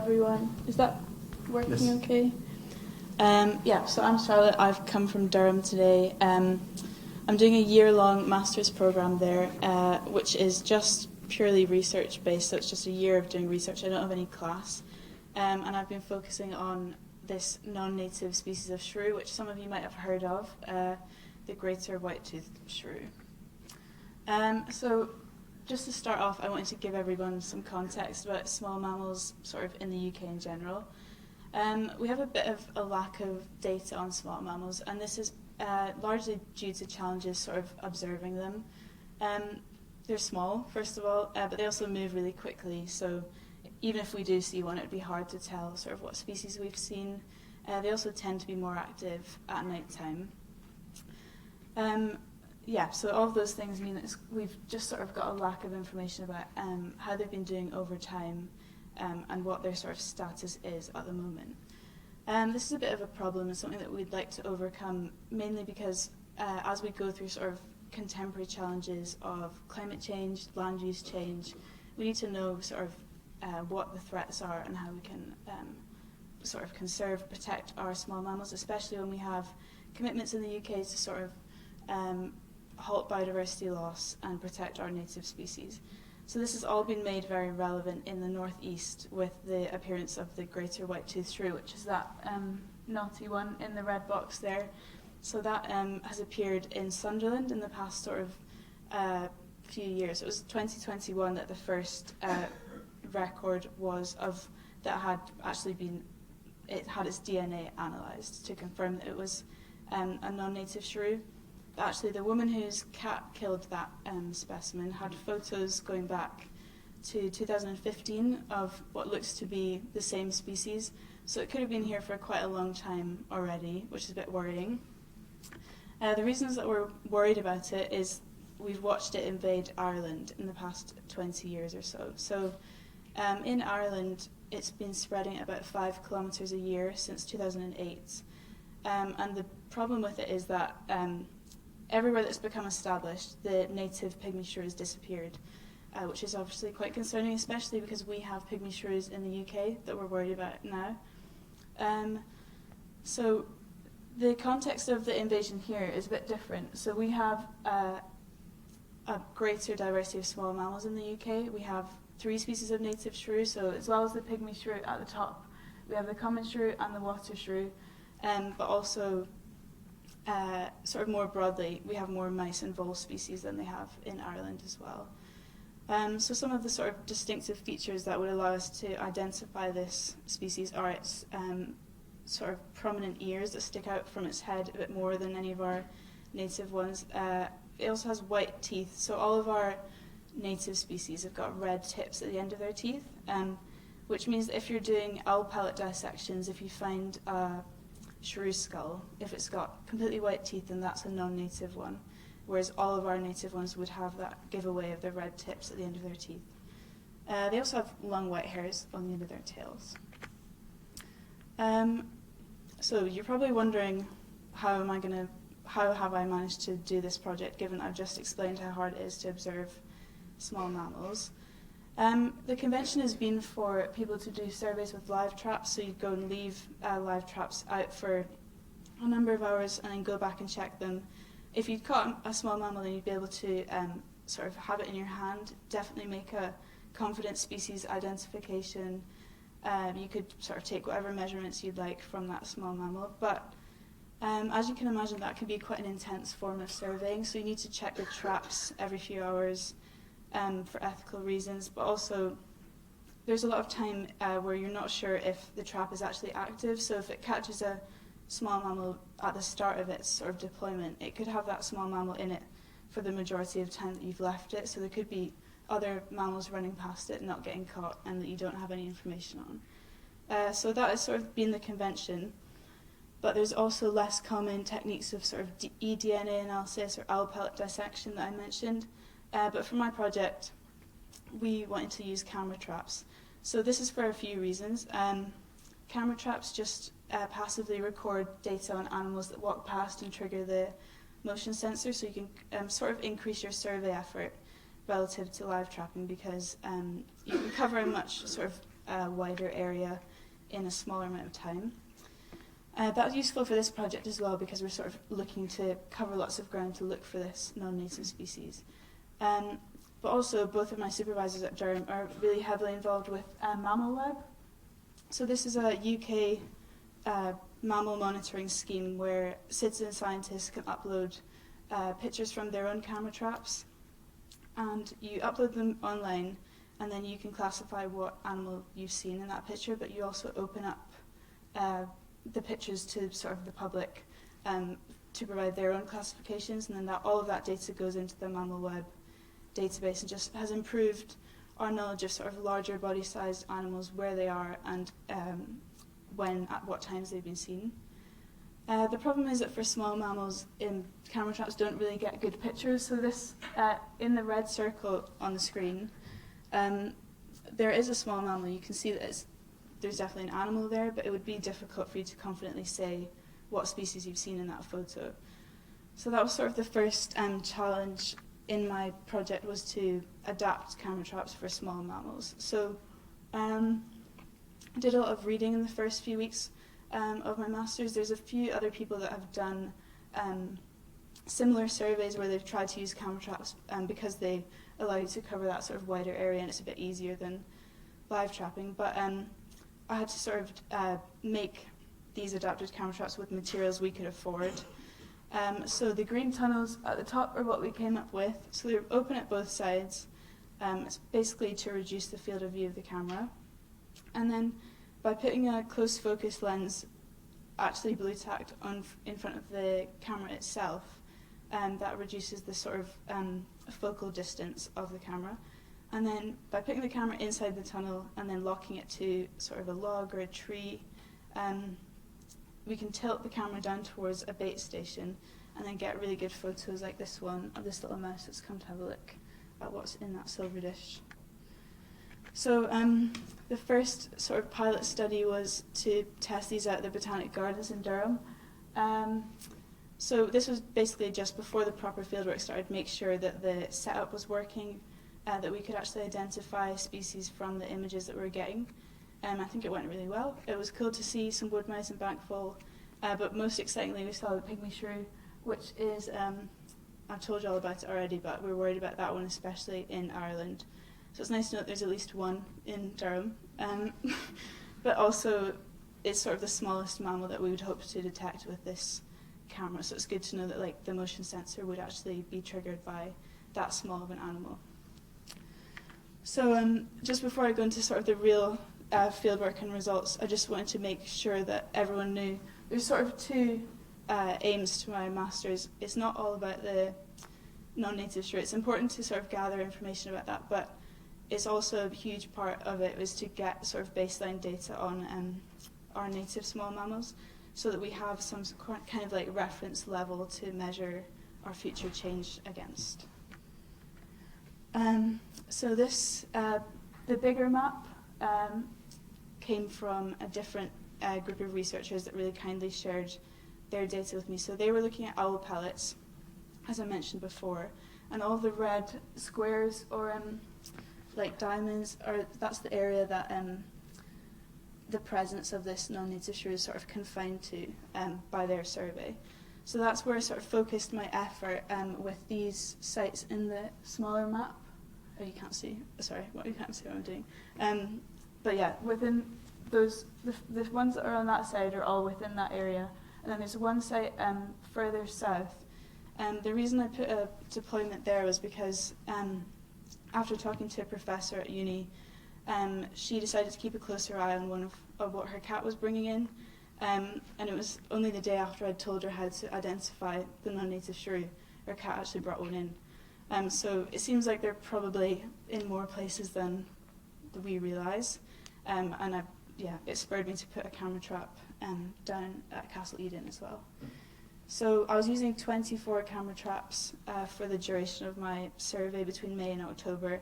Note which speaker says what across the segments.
Speaker 1: everyone. Is that working
Speaker 2: Yes.
Speaker 1: okay? So I'm Charlotte. I've come from Durham today. I'm doing a year-long master's program there, which is just purely research-based, so it's just a year of doing research. I don't have any class. And I've been focusing on this non-native species of shrew, which some of you might have heard of, the Greater White-toothed Shrew. So just to start off, I wanted to give everyone some context about small mammals sort of in the UK in general. We have a bit of a lack of data on small mammals, and this is largely due to challenges sort of observing them. They're small, first of all, but they also move really quickly, so even if we do see one, it would be hard to tell sort of what species we've seen. They also tend to be more active at night time. So all of those things mean that we've just sort of got a lack of information about how they've been doing over time and what their sort of status is at the moment. This is a bit of a problem and something that we'd like to overcome, mainly because as we go through sort of contemporary challenges of climate change, land use change, we need to know sort of what the threats are and how we can sort of conserve, protect our small mammals, especially when we have commitments in the UK to sort of halt biodiversity loss and protect our native species. So this has all been made very relevant in the northeast with the appearance of the Greater White-toothed Shrew, which is that naughty one in the red box there. So that has appeared in Sunderland in the past sort of few years. It was 2021 that the first record was of that had actually been, it had its DNA analysed to confirm that it was a non-native shrew. Actually, the woman whose cat killed that specimen had photos going back to 2015 of what looks to be the same species. So it could have been here for quite a long time already, which is a bit worrying. The reasons that we're worried about it is we've watched it invade Ireland in the past 20 years or so. So in Ireland, it's been spreading at about 5 kilometres a year since 2008. And the problem with it is that everywhere that's become established, the native pygmy shrew has disappeared, which is obviously quite concerning, especially because we have pygmy shrews in the UK that we're worried about now. So the context of the invasion here is a bit different. So we have a greater diversity of small mammals in the UK. We have 3 species of native shrew, so as well as the pygmy shrew at the top, we have the common shrew and the water shrew, but also sort of more broadly, we have more mice and vole species than they have in Ireland as well. So some of the sort of distinctive features that would allow us to identify this species are its sort of prominent ears that stick out from its head a bit more than any of our native ones. It also has white teeth, so all of our native species have got red tips at the end of their teeth, which means that if you're doing owl pellet dissections, if you find a shrew skull, if it's got completely white teeth, then that's a non-native one, whereas all of our native ones would have that giveaway of the red tips at the end of their teeth. They also have long white hairs on the end of their tails. So you're probably wondering, how have I managed to do this project, given I've just explained how hard it is to observe small mammals. The convention has been for people to do surveys with live traps, so you'd go and leave live traps out for a number of hours and then go back and check them. If you'd caught a small mammal, then you'd be able to sort of have it in your hand, definitely make a confident species identification. You could sort of take whatever measurements you'd like from that small mammal, but as you can imagine, that can be quite an intense form of surveying, so you need to check the traps every few hours for ethical reasons, but also there's a lot of time where you're not sure if the trap is actually active, so if it catches a small mammal at the start of its sort of deployment, it could have that small mammal in it for the majority of time that you've left it, so there could be other mammals running past it not getting caught and that you don't have any information on. So that has sort of been the convention, but there's also less common techniques of sort of eDNA analysis or owl pellet dissection that I mentioned. But for my project, we wanted to use camera traps. So this is for a few reasons. Camera traps just passively record data on animals that walk past and trigger the motion sensor, so you can sort of increase your survey effort relative to live trapping, because you can cover a much sort of a wider area in a smaller amount of time. That was useful for this project as well because we're sort of looking to cover lots of ground to look for this non-native species. But also both of my supervisors at Durham are really heavily involved with Mammal Web. So this is a UK mammal monitoring scheme where citizen scientists can upload pictures from their own camera traps, and you upload them online, and then you can classify what animal you've seen in that picture, but you also open up the pictures to sort of the public to provide their own classifications, and then all of that data goes into the Mammal Web database and just has improved our knowledge of sort of larger body-sized animals, where they are, and at what times they've been seen. The problem is that for small mammals, camera traps don't really get good pictures. So this, in the red circle on the screen, there is a small mammal. You can see that there's definitely an animal there, but it would be difficult for you to confidently say what species you've seen in that photo. So that was sort of the first challenge in my project, was to adapt camera traps for small mammals. So I did a lot of reading in the first few weeks of my master's. There's a few other people that have done similar surveys where they've tried to use camera traps because they allow you to cover that sort of wider area, and it's a bit easier than live trapping. But I had to sort of make these adapted camera traps with materials we could afford. So the green tunnels at the top are what we came up with. So they're open at both sides. It's basically to reduce the field of view of the camera. And then by putting a close focus lens, actually blue tacked in front of the camera itself, that reduces the sort of focal distance of the camera. And then by putting the camera inside the tunnel and then locking it to sort of a log or a tree, we can tilt the camera down towards a bait station and then get really good photos like this one of this little mouse that's come to have a look at what's in that silver dish. So the first sort of pilot study was to test these out at the Botanic Gardens in Durham. So this was basically just before the proper fieldwork started, make sure that the setup was working, that we could actually identify species from the images that we were getting. I think it went really well. It was cool to see some wood mice and bankfall, but most excitingly we saw the pygmy shrew, which is, I've told you all about it already, but we're worried about that one, especially in Ireland. So it's nice to know that there's at least one in Durham. But also, it's sort of the smallest mammal that we would hope to detect with this camera, so it's good to know that like the motion sensor would actually be triggered by that small of an animal. So just before I go into sort of the real fieldwork and results, I just wanted to make sure that everyone knew there's sort of two aims to my master's. It's not all about the non-native shrew. It's important to sort of gather information about that, but it's also a huge part of it is to get sort of baseline data on our native small mammals, so that we have some kind of like reference level to measure our future change against. So this, the bigger map came from a different group of researchers that really kindly shared their data with me. So they were looking at owl pellets, as I mentioned before, and all the red squares or like diamonds, that's the area that the presence of this non-native shrew is sort of confined to by their survey. So that's where I sort of focused my effort with these sites in the smaller map. Oh, you can't see. Sorry, you can't see what I'm doing. But yeah, within those, the ones that are on that side are all within that area. And then there's one site further south. The reason I put a deployment there was because after talking to a professor at uni, she decided to keep a closer eye on one of what her cat was bringing in. And it was only the day after I'd told her how to identify the non-native shrew, her cat actually brought one in. So it seems like they're probably in more places than we realise. And it spurred me to put a camera trap down at Castle Eden as well. So I was using 24 camera traps for the duration of my survey between May and October.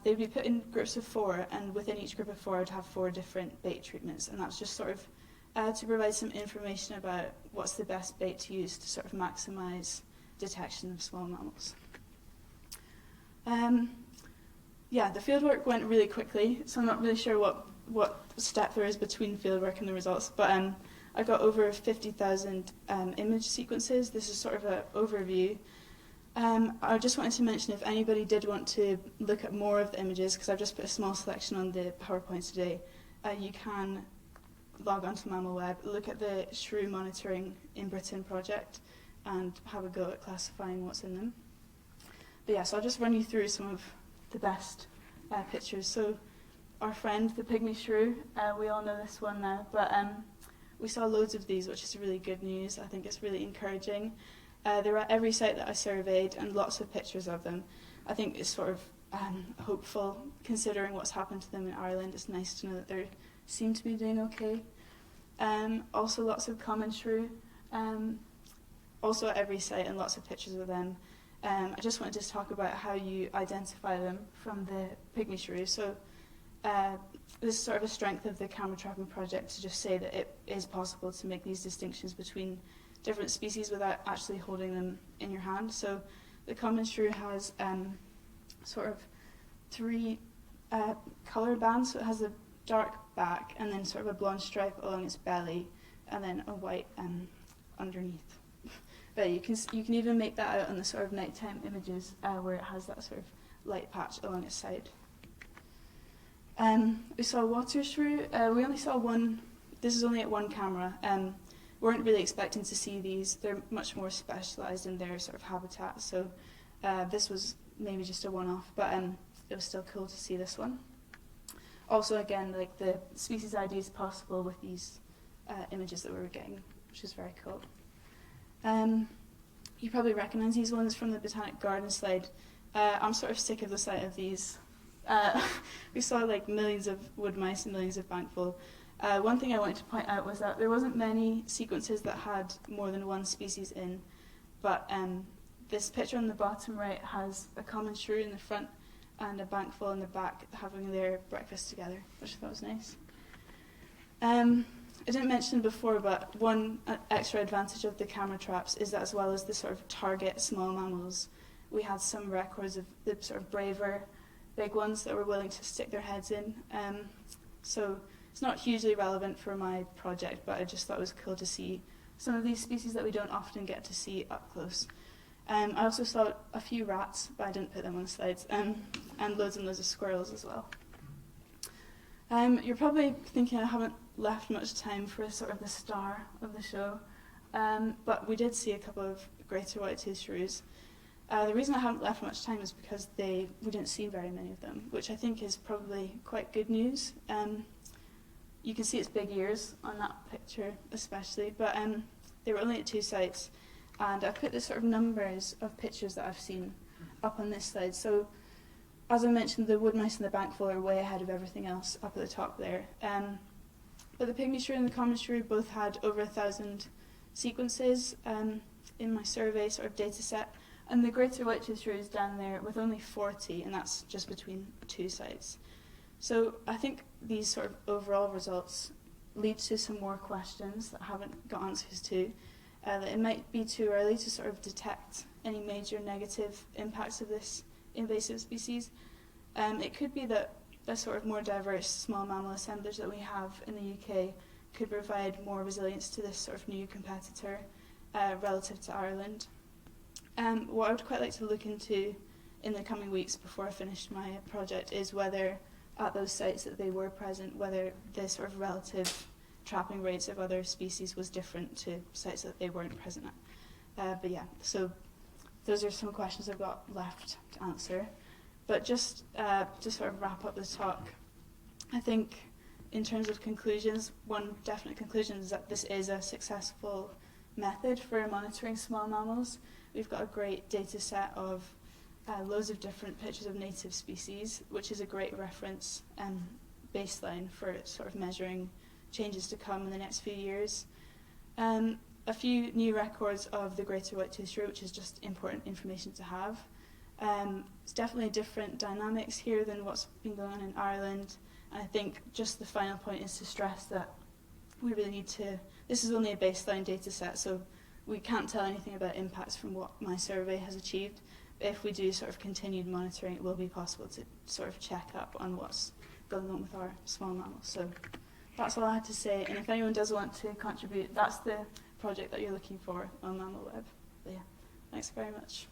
Speaker 1: They'd be put in groups of 4, and within each group of 4 I'd have 4 different bait treatments, and that's just sort of to provide some information about what's the best bait to use to sort of maximise detection of small mammals. yeah, the fieldwork went really quickly, so I'm not really sure what step there is between fieldwork and the results, but I got over 50,000 image sequences. This is sort of an overview. I just wanted to mention if anybody did want to look at more of the images, because I've just put a small selection on the PowerPoint today, you can log on to MammalWeb, look at the shrew monitoring in Britain project, and have a go at classifying what's in them. But yeah, so I'll just run you through some of the best pictures. So our friend, the pygmy shrew, we all know this one now, but we saw loads of these, which is really good news. I think it's really encouraging. They were at every site that I surveyed, and lots of pictures of them. I think it's sort of hopeful, considering what's happened to them in Ireland. It's nice to know that they seem to be doing okay. Also lots of common shrew, also at every site, and lots of pictures of them. I just wanted to talk about how you identify them from the pygmy shrew. So this is sort of a strength of the camera trapping project, to just say that it is possible to make these distinctions between different species without actually holding them in your hand. So the common shrew has sort of three colour bands. So it has a dark back, and then sort of a blonde stripe along its belly, and then a white underneath. But you can even make that out on the sort of nighttime images where it has that sort of light patch along its side. We saw water shrew. We only saw one. This is only at one camera. Weren't really expecting to see these. They're much more specialised in their sort of habitat. So this was maybe just a one-off, but it was still cool to see this one. Also, again, like the species ID is possible with these images that we were getting, which is very cool. You probably recognise these ones from the Botanic Garden slide. I'm sort of sick of the sight of these. We saw like millions of wood mice and millions of bankful. One thing I wanted to point out was that there wasn't many sequences that had more than one species in, but this picture on the bottom right has a common shrew in the front and a bankful in the back having their breakfast together, which I thought was nice. I didn't mention before, but one extra advantage of the camera traps is that, as well as the sort of target small mammals, we had some records of the sort of braver big ones that were willing to stick their heads in. So it's not hugely relevant for my project, but I just thought it was cool to see some of these species that we don't often get to see up close. I also saw a few rats, but I didn't put them on the slides, and loads and loads of squirrels as well. You're probably thinking I haven't left much time for sort of the star of the show, but we did see a couple of Greater White-toothed Shrews. The reason I haven't left much time is because we didn't see very many of them, which I think is probably quite good news. You can see its big ears on that picture especially, but they were only at 2 sites, and I put the sort of numbers of pictures that I've seen up on this slide. So as I mentioned, the wood mice and the bankful are way ahead of everything else up at the top there. But the pygmy shrew and the common shrew both had over 1,000 sequences in my survey sort of data set, and the Greater White-toothed Shrew is down there with only 40, and that's just between 2 sites. So I think these sort of overall results lead to some more questions that I haven't got answers to. That it might be too early to sort of detect any major negative impacts of this invasive species. It could be that the sort of more diverse small mammal assemblage that we have in the UK could provide more resilience to this sort of new competitor relative to Ireland. What I would quite like to look into in the coming weeks before I finish my project is whether at those sites that they were present, whether the sort of relative trapping rates of other species was different to sites that they weren't present at. But yeah, so those are some questions I've got left to answer. But just to sort of wrap up the talk, I think in terms of conclusions, one definite conclusion is that this is a successful method for monitoring small mammals. We've got a great data set of loads of different pictures of native species, which is a great reference baseline for sort of measuring changes to come in the next few years. A few new records of the Greater White-toothed Shrew, which is just important information to have. It's definitely different dynamics here than what's been going on in Ireland. And I think just the final point is to stress that we really need to, this is only a baseline data set, so we can't tell anything about impacts from what my survey has achieved, if we do sort of continued monitoring, it will be possible to sort of check up on what's going on with our small mammals. So that's all I had to say, and if anyone does want to contribute, that's the project that you're looking for on Mammal Web. But yeah, thanks very much.